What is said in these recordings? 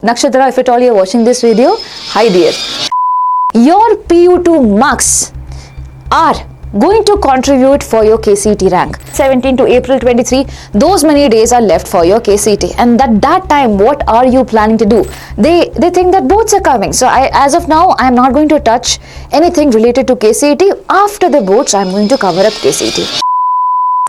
Nakshatra, if at all you're watching this video, hi dear. Your PU2 marks are going to contribute for your KCET rank. 17 to April 23, those many days are left for your KCET. And at that time, what are you planning to do? They think that boards are coming. So as of now, I'm not going to touch anything related to KCET. After the boards, I'm going to cover up KCET.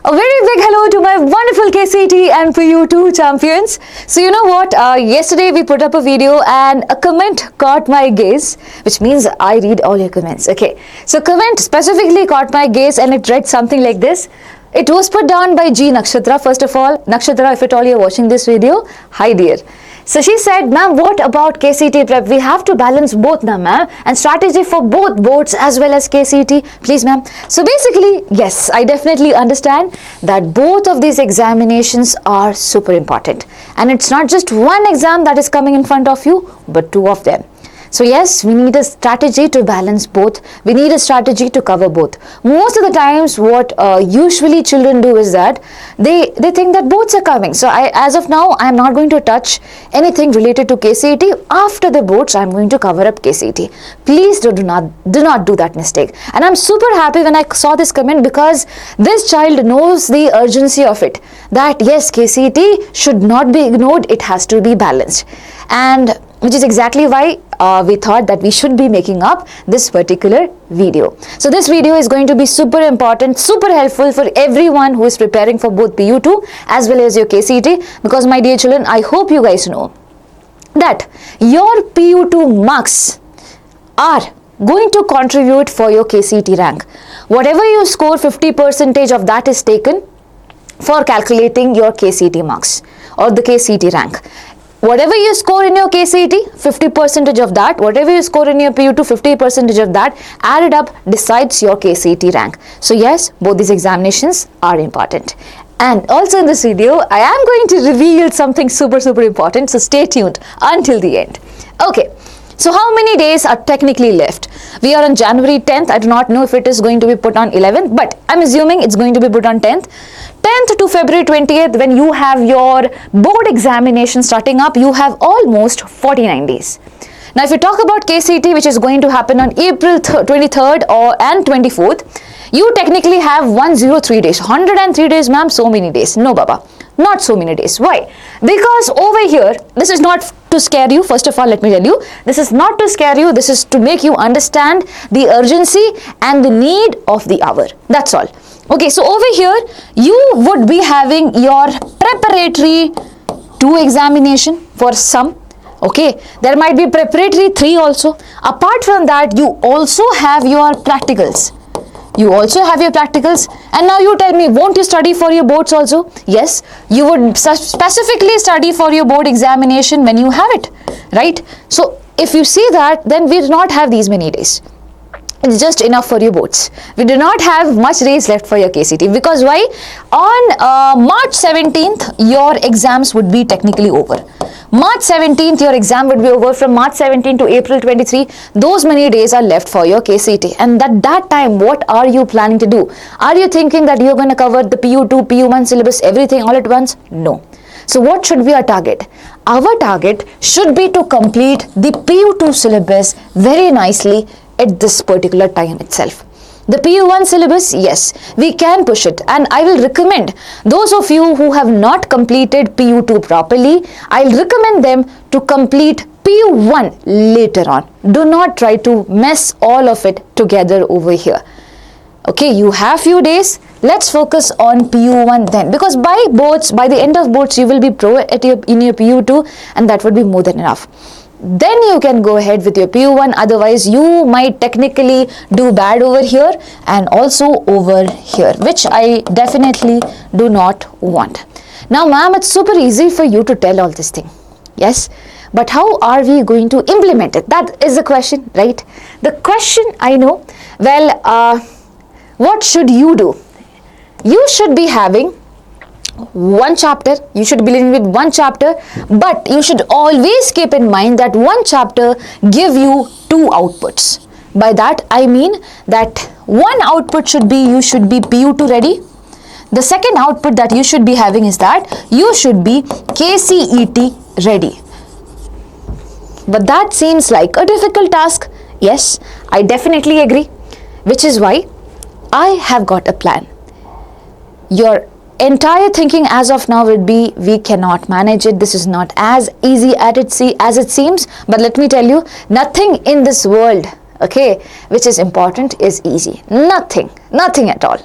A very big hello to my wonderful KCET and PU2 champions. So you know what, yesterday we put up a video and a comment caught my gaze, which means I read all your comments. Okay, so comment specifically caught my gaze and it read something like this. It was put down by G Nakshatra. First of all, Nakshatra, if at all you're watching this video, hi dear. So she said, ma'am, what about KCET prep? We have to balance both now, ma'am, and strategy for both boards as well as KCET. Please, ma'am. So basically, yes, I definitely understand that both of these examinations are super important. And it's not just one exam that is coming in front of you, but two of them. So yes, we need a strategy to balance both. We need a strategy to cover both. Most of the times what usually children do is that they think that boards are coming. So as of now, I'm not going to touch anything related to KCET. After the boards, I'm going to cover up KCET. Please do not do that mistake. And I'm super happy when I saw this comment because this child knows the urgency of it. That yes, KCET should not be ignored. It has to be balanced. And which is exactly why we thought that we should be making up this particular video. So this video is going to be super important, super helpful for everyone who is preparing for both PU2 as well as your KCET, because my dear children, I hope you guys know that your PU2 marks are going to contribute for your KCET rank. Whatever you score, 50% of that is taken for calculating your KCET marks or the KCET rank. Whatever you score in your KCET, 50% of that, whatever you score in your PU2, 50% of that added up decides your KCET rank. So yes, both these examinations are important. And also in this video, I am going to reveal something super important. So stay tuned until the end. Okay. So how many days are technically left? We are on January 10th. I do not know if it is going to be put on 11th, but I'm assuming it's going to be put on 10th. 10th to February 20th, when you have your board examination starting up, you have almost 49 days. Now, if you talk about KCET, which is going to happen on April 23rd and 24th, you technically have 103 days. 103 days, ma'am, so many days. No, Baba. Not so many days. Why? Because over here, this is not to scare you. First of all, let me tell you, this is not to scare you. This is to make you understand the urgency and the need of the hour. That's all. Okay, so over here, you would be having your preparatory 2 examination for some. Okay, there might be preparatory 3 also. Apart from that, you also have your practicals. You also have your practicals, and now you tell me, won't you study for your boards also? Yes, you would specifically study for your board examination when you have it, right? So if you see that, then we do not have these many days. It's just enough for your boards. We do not have much days left for your KCET, because why? On March 17th, your exams would be technically over. March 17th, your exam would be over. From March 17 to April 23, those many days are left for your KCET. And at that time, what are you planning to do? Are you thinking that you're going to cover the PU2, PU1 syllabus, everything all at once? No. So what should be our target? Our target should be to complete the PU2 syllabus very nicely at this particular time itself. The PU1 syllabus, yes, we can push it, and I will recommend those of you who have not completed PU2 properly, I'll recommend them to complete PU1 later on. Do not try to mess all of it together over here. Okay, you have few days. Let's focus on PU1 then, because by the end of boards, you will be pro in your PU2, and that would be more than enough. Then you can go ahead with your PU1, otherwise you might technically do bad over here and also over here, which I definitely do not want. Now, ma'am, it's super easy for you to tell all this thing. Yes, but how are we going to implement it? That is the question, right? The question, I know. Well, what should you do? You should be having one chapter. You should be living with one chapter, but you should always keep in mind that one chapter give you 2 outputs. By that I mean that one output should be, you should be PU2 ready. The second output that you should be having is that you should be KCET ready. But that seems like a difficult task. Yes, I definitely agree. Which is why I have got a plan. Your entire thinking as of now would be, we cannot manage it. This is not as easy as it seems. But let me tell you, nothing in this world, okay, which is important is easy. Nothing at all.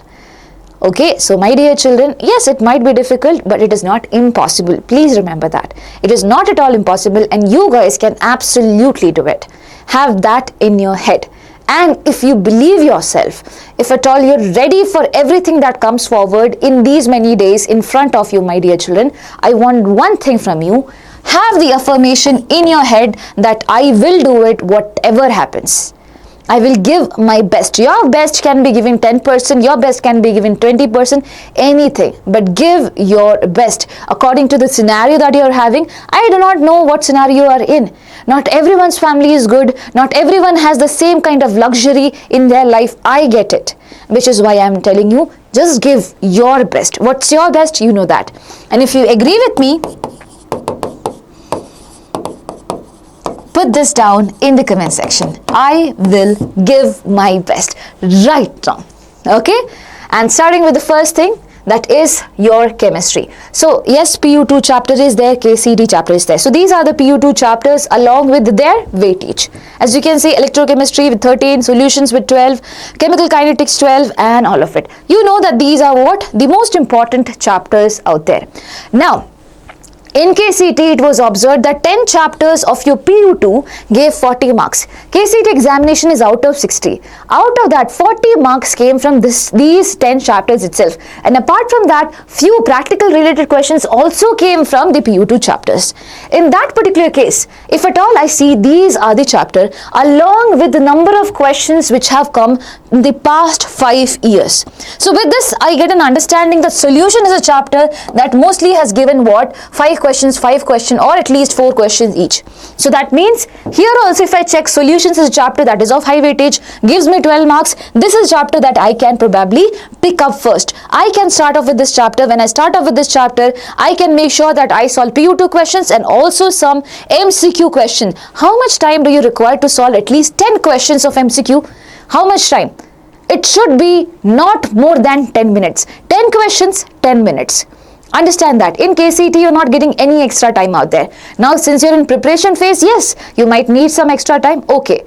Okay, so my dear children, yes, it might be difficult, but it is not impossible. Please remember that. It is not at all impossible, and you guys can absolutely do it. Have that in your head. And if you believe yourself, if at all you're ready for everything that comes forward in these many days in front of you, my dear children, I want one thing from you. Have the affirmation in your head that I will do it whatever happens. I will give my best. Your best can be given 10%, your best can be given 20%, anything. But give your best according to the scenario that you are having. I do not know what scenario you are in. Not everyone's family is good. Not everyone has the same kind of luxury in their life. I get it. Which is why I am telling you, just give your best. What's your best? You know that. And if you agree with me, put this down in the comment section. I will give my best right now. Okay? And starting with the first thing, that is your chemistry. So yes, PU2 chapter is there, KCET chapter is there. So these are the PU2 chapters along with their weightage. As you can see, electrochemistry with 13, solutions with 12, chemical kinetics 12, and all of it. You know that these are what? The most important chapters out there. Now, in KCET, it was observed that 10 chapters of your PU2 gave 40 marks. KCET examination is out of 60. Out of that, 40 marks came from these 10 chapters itself. And apart from that, few practical related questions also came from the PU2 chapters. In that particular case, if at all I see these are the chapter along with the number of questions which have come in the past 5 years. So with this, I get an understanding that solution is a chapter that mostly has given what? 5 questions, or at least 4 questions each. So that means here also if I check solutions is a chapter that is of high weightage, gives me 12 marks. This is a chapter that I can probably pick up first. I can start off with this chapter. When I start off with this chapter, I can make sure that I solve PU2 questions and also some MCQ questions. How much time do you require to solve at least 10 questions of MCQ? How much time? It should be not more than 10 minutes. 10 questions, 10 minutes. Understand that. In KCET, you're not getting any extra time out there. Now, since you're in preparation phase, yes, you might need some extra time. Okay,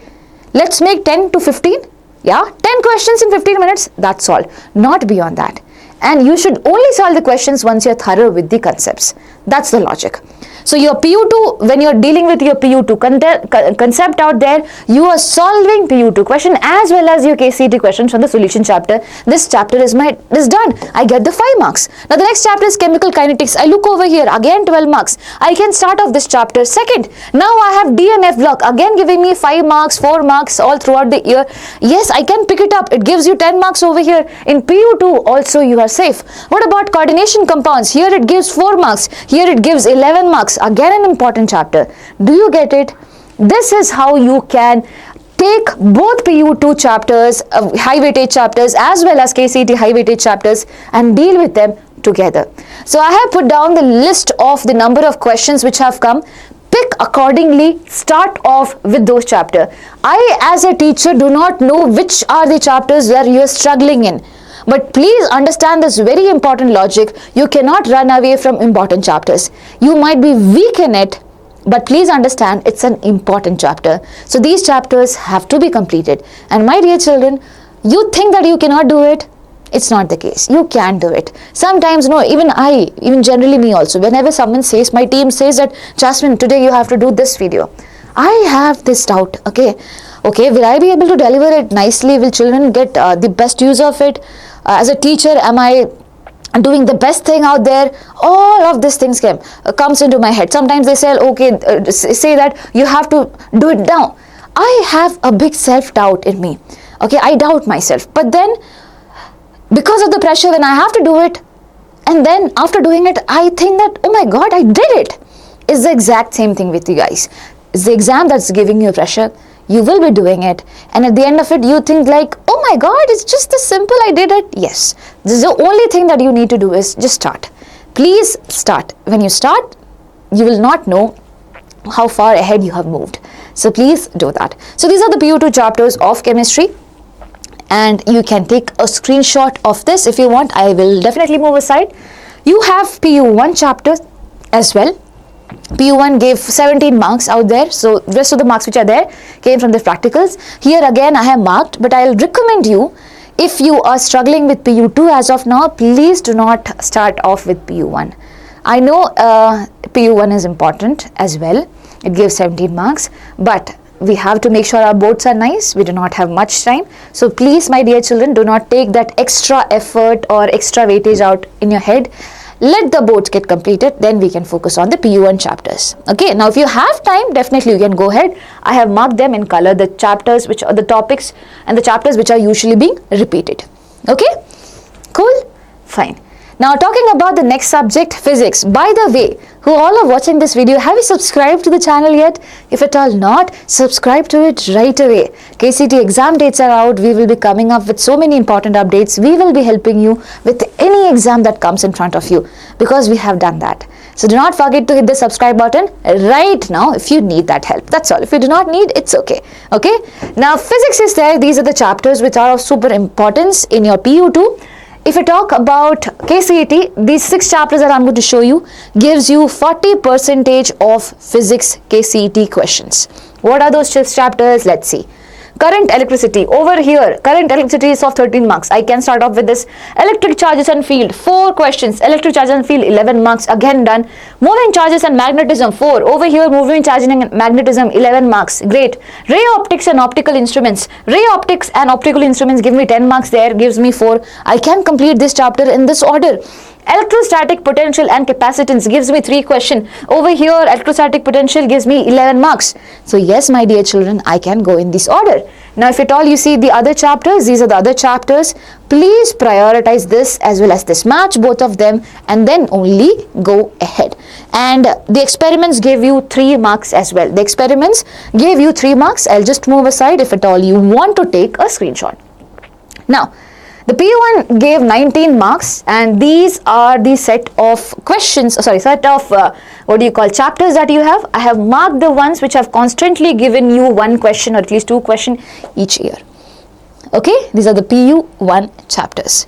let's make 10 to 15. Yeah, 10 questions in 15 minutes. That's all. Not beyond that. And you should only solve the questions once you're thorough with the concepts. That's the logic. So your PU2, when you're dealing with your PU2 concept out there, you are solving PU2 question as well as your KCET questions from the solution chapter. This chapter is done. I get the 5 marks. Now the next chapter is chemical kinetics. I look over here, again 12 marks. I can start off this chapter second. Now I have DNF block, again giving me 5 marks, 4 marks all throughout the year. Yes, I can pick it up. It gives you 10 marks over here. In PU2 also you are safe. What about coordination compounds? Here it gives 4 marks. Here it gives 11 marks. Again an important chapter. Do you get it? This is how you can take both PU2 chapters, high weightage chapters as well as KCET high weightage chapters and deal with them together. So I have put down the list of the number of questions which have come. Pick accordingly, start off with those chapters. I as a teacher do not know which are the chapters where you are struggling in. But please understand this very important logic. You cannot run away from important chapters. You might be weak in it, but please understand it's an important chapter. So these chapters have to be completed. And my dear children, you think that you cannot do it? It's not the case. You can do it. Sometimes, no, even generally me also, whenever someone says, my team says that, Jasmine, today you have to do this video. I have this doubt, okay, will I be able to deliver it nicely? Will children get the best use of it? As a teacher, am I doing the best thing out there? All of these things comes into my head. Sometimes they say, say that you have to do it now. I have a big self-doubt in me. Okay, I doubt myself. But then, because of the pressure when I have to do it, and then after doing it, I think that, oh my God, I did it. It's the exact same thing with you guys. It's the exam that's giving you pressure. You will be doing it, and at the end of it you think like, oh my God, it's just this simple, I did it. Yes, this is the only thing that you need to do is just start. Please start. When you start, you will not know how far ahead you have moved. So please do that. So these are the PU2 chapters of chemistry, and you can take a screenshot of this if you want. I will definitely move aside. You have PU1 chapter as well. PU1 gave 17 marks out there, so rest of the marks which are there came from the practicals. Here again I have marked, but I'll recommend you, if you are struggling with PU2 as of now, please do not start off with PU1. I know PU1 is important as well. It gives 17 marks, but we have to make sure our boards are nice. We do not have much time. So please, my dear children, do not take that extra effort or extra weightage out in your head. Let the boards get completed, then we can focus on the PU1 chapters. Okay, now if you have time, definitely you can go ahead. I have marked them in color, the chapters which are the topics and the chapters which are usually being repeated. Okay, cool, fine. Now talking about the next subject, physics. By the way, who all are watching this video, have you subscribed to the channel yet? If at all not, subscribe to it right away. KCET exam dates are out. We will be coming up with so many important updates. We will be helping you with any exam that comes in front of you, because we have done that. So do not forget to hit the subscribe button right now if you need that help. That's all. If you do not need, it's okay. Okay. Now physics is there. These are the chapters which are of super importance in your PU2. If I talk about KCET, these 6 chapters that I'm going to show you gives you 40% of physics KCET questions. What are those 6 chapters? Let's see. Current electricity. Over here, current electricity is of 13 marks. I can start off with this. Electric charges and field, 4 questions. Electric charges and field, 11 marks. Again done. Moving charges and magnetism, 4. Over here, moving charging and magnetism, 11 marks. Great. Ray optics and optical instruments. Ray optics and optical instruments give me 10 marks there, gives me 4. I can complete this chapter in this order. Electrostatic potential and capacitance gives me 3 questions. Over here, electrostatic potential gives me 11 marks. So yes, my dear children, I can go in this order. Now, if at all you see the other chapters, these are the other chapters. Please prioritize this as well as this. Match both of them and then only go ahead. And the experiments gave you 3 marks as well. The experiments gave you 3 marks. I'll just move aside if at all you want to take a screenshot. Now, the PU1 gave 19 marks, and these are the set of questions, set of chapters that you have. I have marked the ones which have constantly given you 1 question or at least 2 questions each year. Okay, these are the PU1 chapters.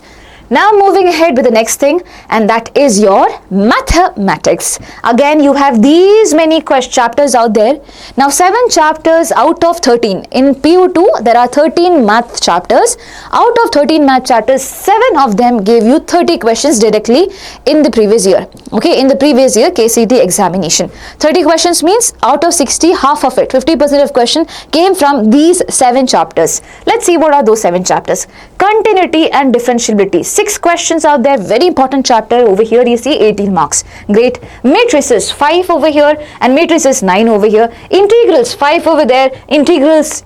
Now moving ahead with the next thing, and that is your mathematics. Again, you have these many chapters out there. Now 7 chapters out of 13. In PU2, there are 13 math chapters. Out of 13 math chapters, 7 of them gave you 30 questions directly in the previous year. Okay, in the previous year KCET examination. 30 questions means out of 60, half of it, 50% of question came from these 7 chapters. Let's see what are those 7 chapters. Continuity and differentiability. 6 questions out there, very important chapter. Over here you see 18 marks. Great. Matrices, 5 over here and matrices 9 over here. Integrals, 5 over there. Integrals,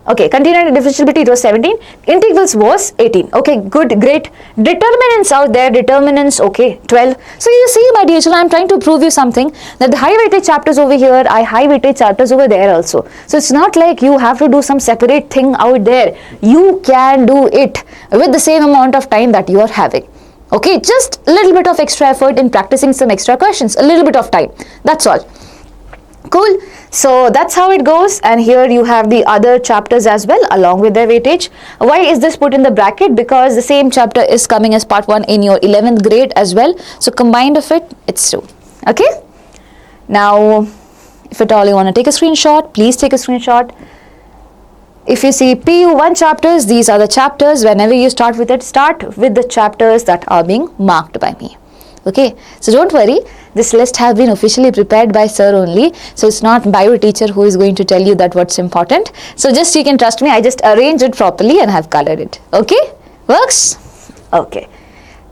okay, continuity and differentiability, it was 17. Integrals was 18. Okay, good, great. Determinants out there, determinants, okay, 12. So you see, my dear children, I'm trying to prove you something, that the high weightage chapters over here, I high weightage chapters over there also. So it's not like you have to do some separate thing out there. You can do it with the same amount of time that you are having. Okay, just a little bit of extra effort in practicing some extra questions, a little bit of time. That's all. Cool. So that's how it goes, and here you have the other chapters as well along with their weightage. Why is this put in the bracket? Because the same chapter is coming as part 1 in your 11th grade as well. So combined of it, it's 2. Okay. Now, if at all you want to take a screenshot, please take a screenshot. If you see PU1 chapters, these are the chapters. Whenever you start with it, start with the chapters that are being marked by me. Okay, so don't worry, this list has been officially prepared by sir only, so it's not bio teacher who is going to tell you that what's important. So just you can trust me, I just arranged it properly and have colored it. Okay, works? Okay.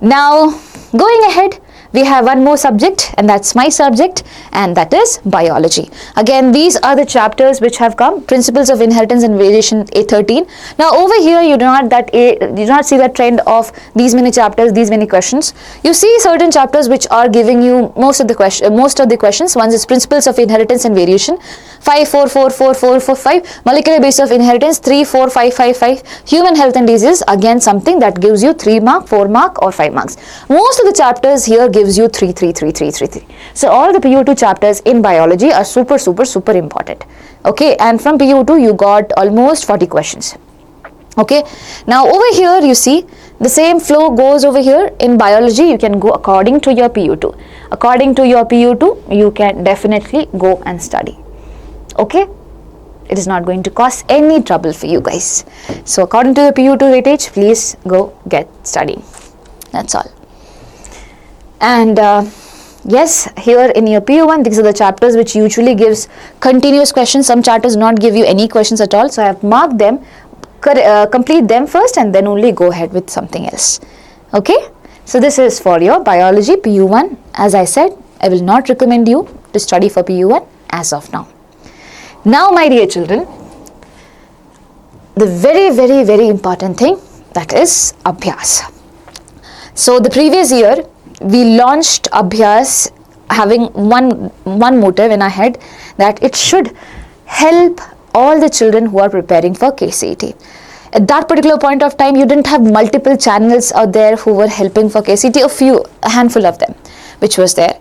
Now going ahead, we have one more subject, and that's my subject, and that is biology. Again, these are the chapters which have come, principles of inheritance and variation, A13. Now over here you do not see the trend of these many chapters, these many questions. You see certain chapters which are giving you most of the questions. One is principles of inheritance and variation. 5, 4, 4, 4, 4, 4, 5. Molecular basis of inheritance 3, 4, 5, 5, 5. Human health and disease, again something that gives you 3 mark, 4 mark or 5 marks. Most of the chapters here gives you 3, 3, 3, 3, 3, 3. So all the PU2 chapters in biology are super important. Okay, and from PU2 you got almost 40 questions. Okay, now over here you see the same flow goes over here. In biology you can go according to your PU2. According to your PU2 you can definitely go and study. Okay, it is not going to cause any trouble for you guys. So according to the PU2 weightage, please go get studying. That's all. And yes, here in your PU1 these are the chapters which usually gives continuous questions. Some chapters not give you any questions at all, so I have marked them. Complete them first and then only go ahead with something else. Okay, so this is for your biology PU1. As I said, I will not recommend you to study for PU1 as of now. Now my dear children, the very important thing, that is Abhyas. So the previous year we launched Abhyas having one motive in our head, that it should help all the children who are preparing for KCET. At that particular point of time, you didn't have multiple channels out there who were helping for KCET, a handful of them, which was there.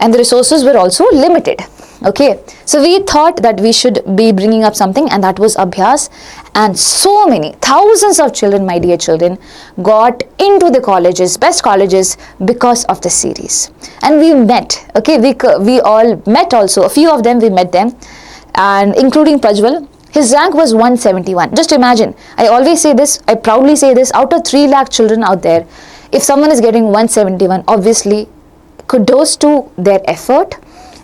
And the resources were also limited. Okay, so we thought that we should be bringing up something, and that was Abhyas. And so many, thousands of children, my dear children, got into the colleges, best colleges, because of the series. And we met, okay, we all met also, a few of them we met them. And including Prajwal, his rank was 171. Just imagine, I always say this, I proudly say this, out of 3 lakh children out there, if someone is getting 171, obviously kudos to their effort,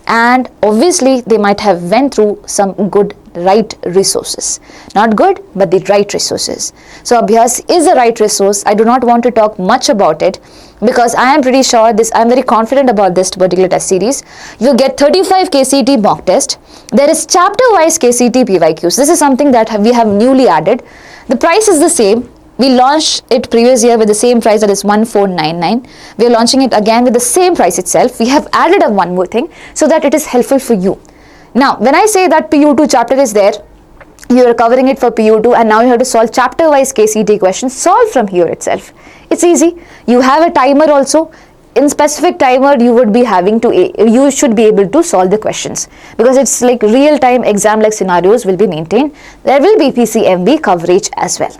and obviously they might have went through some good right resources. Not good, but the right resources. So Abhyas is a right resource. I do not want to talk much about it, because I am pretty sure I am very confident about this particular test series. You get 35 KCET mock test. There is chapter wise KCET PYQs. This is something that we have newly added. The price is the same. We launched it previous year with the same price, that is 1499. We are launching it again with the same price itself. We have added one more thing so that it is helpful for you. Now, when I say that PU2 chapter is there, you are covering it for PU2, and now you have to solve chapter wise KCET questions. Solve from here itself. It's easy. You have a timer also. In specific timer, you should be able to solve the questions, because it's like real time exam like scenarios will be maintained. There will be PCMB coverage as well.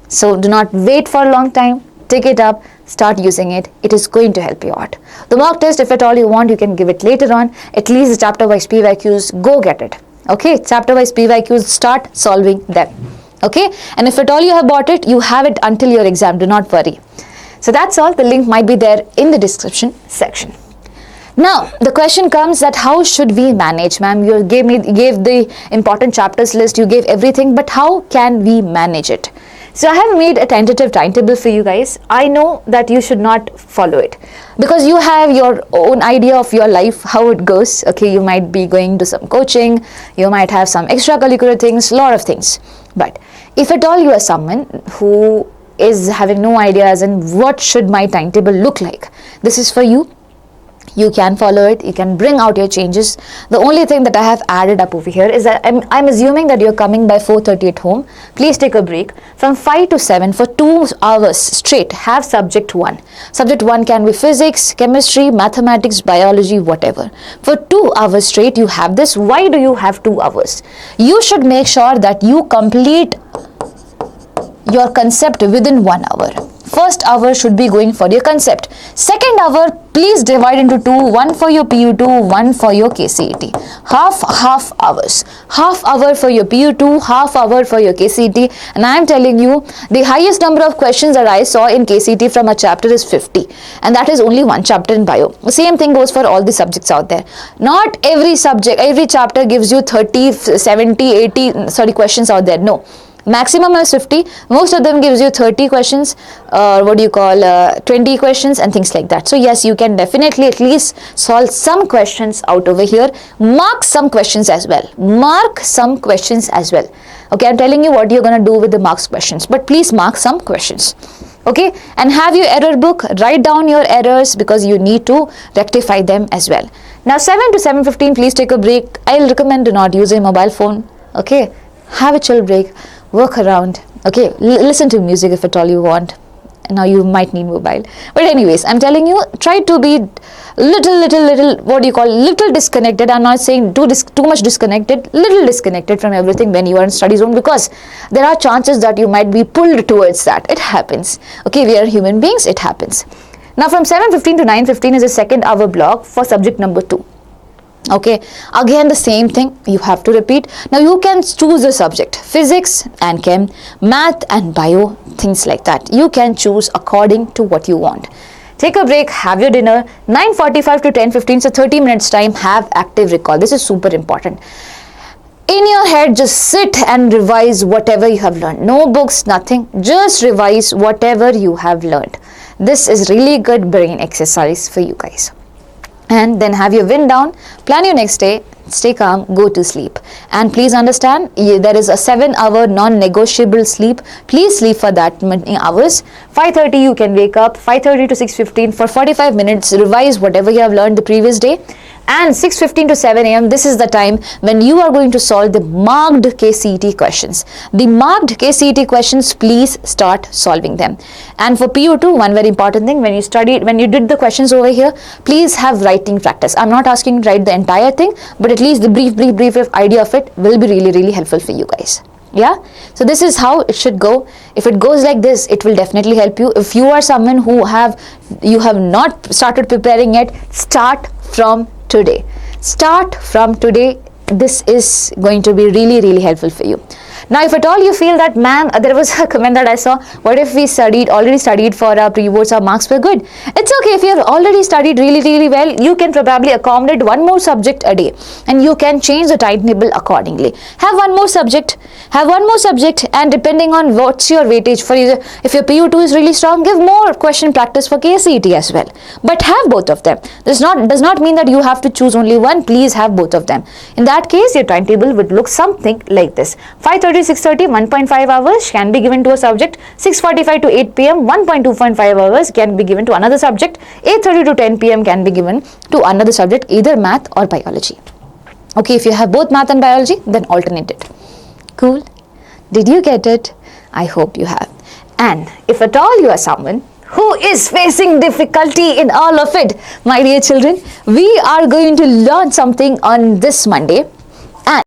So do not wait for a long time. Take it up, start using it. It is going to help you out. The mock test, if at all you want, you can give it later on. At least the chapter wise PYQs, go get it. Okay, chapter wise PYQs, start solving them. Okay, and if at all you have bought it, you have it until your exam. Do not worry. So that's all. The link might be there in the description section. Now the question comes that how should we manage, ma'am? You gave the important chapters list, you gave everything, but how can we manage it? So I have made a tentative timetable for you guys. I know that you should not follow it, because you have your own idea of your life, how it goes. Okay, you might be going to some coaching, you might have some extracurricular things, lot of things. But if at all you are someone who is having no idea as in what should my timetable look like, this is for you. You can follow it, you can bring out your changes. The only thing that I have added up over here is that I'm assuming that you're coming by 4:30 at home. Please take a break from 5 to 7 for 2 hours straight. Have subject 1. Subject 1 can be physics, chemistry, mathematics, biology, whatever. For 2 hours straight you have this. Why do you have 2 hours? You should make sure that you complete your concept within 1 hour. First hour should be going for your concept. Second hour, please divide into 2, 1 for your PU2, 1 for your KCET. Half hours. Half hour for your PU2, half hour for your KCET. And I am telling you, the highest number of questions that I saw in KCET from a chapter is 50. And that is only one chapter in bio. The same thing goes for all the subjects out there. Not every subject, every chapter gives you 30, 70, 80, questions out there. No. Maximum is 50. Most of them gives you 30 questions, 20 questions and things like that. So yes, you can definitely at least solve some questions out over here. Mark some questions as well. Mark some questions as well. Okay, I'm telling you what you're going to do with the marks questions, but please mark some questions. Okay, and have your error book. Write down your errors, because you need to rectify them as well. Now 7 to 7:15, please take a break. I'll recommend do not use a mobile phone. Okay, have a chill break, work around. Okay, listen to music if at all you want. Now you might need mobile, but anyways, I'm telling you, try to be little disconnected. I'm not saying too much disconnected, little disconnected from everything when you are in study zone, because there are chances that you might be pulled towards that. It happens. Okay, we are human beings, it happens. Now from 7:15 to 9:15 is a second hour block for subject number 2. Okay, again the same thing, you have to repeat. Now you can choose a subject, physics and chem, math and bio, things like that. You can choose according to what you want. Take a break, have your dinner. 9:45 to 10:15, so 30 minutes time, have active recall. This is super important. In your head, just sit and revise whatever you have learned. No books, nothing, just revise whatever you have learned. This is really good brain exercise for you guys. And then have your wind down, plan your next day, stay calm, go to sleep. And please understand, there is a 7-hour non-negotiable sleep. Please sleep for that many hours. 5:30 you can wake up, 5:30 to 6:15 for 45 minutes, revise whatever you have learned the previous day. And 6:15 to 7 a.m. this is the time when you are going to solve the marked KCET questions. The marked KCET questions, please start solving them. And for PU2, one very important thing, when you did the questions over here, please have writing practice. I'm not asking you to write the entire thing, but at least the brief idea of it will be really helpful for you guys. Yeah, so this is how it should go. If it goes like this, it will definitely help you. If you are someone who you have not started preparing yet, start from today. Start from today. This is going to be really helpful for you. Now if at all you feel that, ma'am, there was a comment that I saw, what if we already studied for our pre-boards, our marks were good? It's okay. If you have already studied really well, you can probably accommodate one more subject a day, and you can change the timetable accordingly. Have one more subject, and depending on what's your weightage for you, if your PU2 is really strong, give more question practice for KCET as well. But have both of them. This does not mean that you have to choose only one. Please have both of them. In that case, your timetable would look something like this. 5:30 to 6:30, 1.5 hours can be given to a subject. 6:45 to 8 p.m, 1.25 hours can be given to another subject. 8:30 to 10 p.m. can be given to another subject, either math or biology. Okay, if you have both math and biology, then alternate it. Cool? Did you get it? I hope you have. And if at all you are someone who is facing difficulty in all of it, my dear children, we are going to learn something on this Monday, and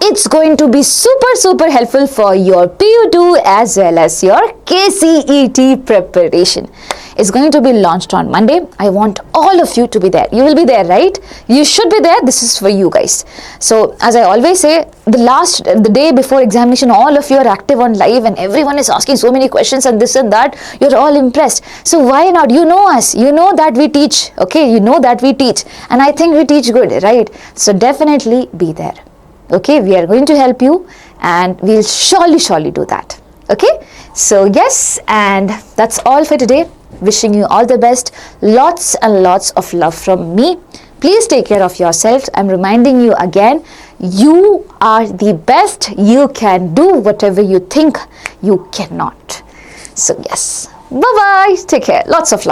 it's going to be super helpful for your PU2 as well as your KCET preparation. It's going to be launched on Monday. I want all of you to be there. You will be there, right? You should be there. This is for you guys. So as I always say, the day before examination, all of you are active on live and everyone is asking so many questions and this and that. You're all impressed. So why not? You know us. You know that we teach. Okay, you know that we teach. And I think we teach good, right? So definitely be there. Okay, we are going to help you and we'll surely do that. Okay, so yes, and that's all for today. Wishing you all the best. Lots and lots of love from me. Please take care of yourself. I'm reminding you again, you are the best. You can do whatever you think you cannot. So yes, bye-bye. Take care. Lots of love.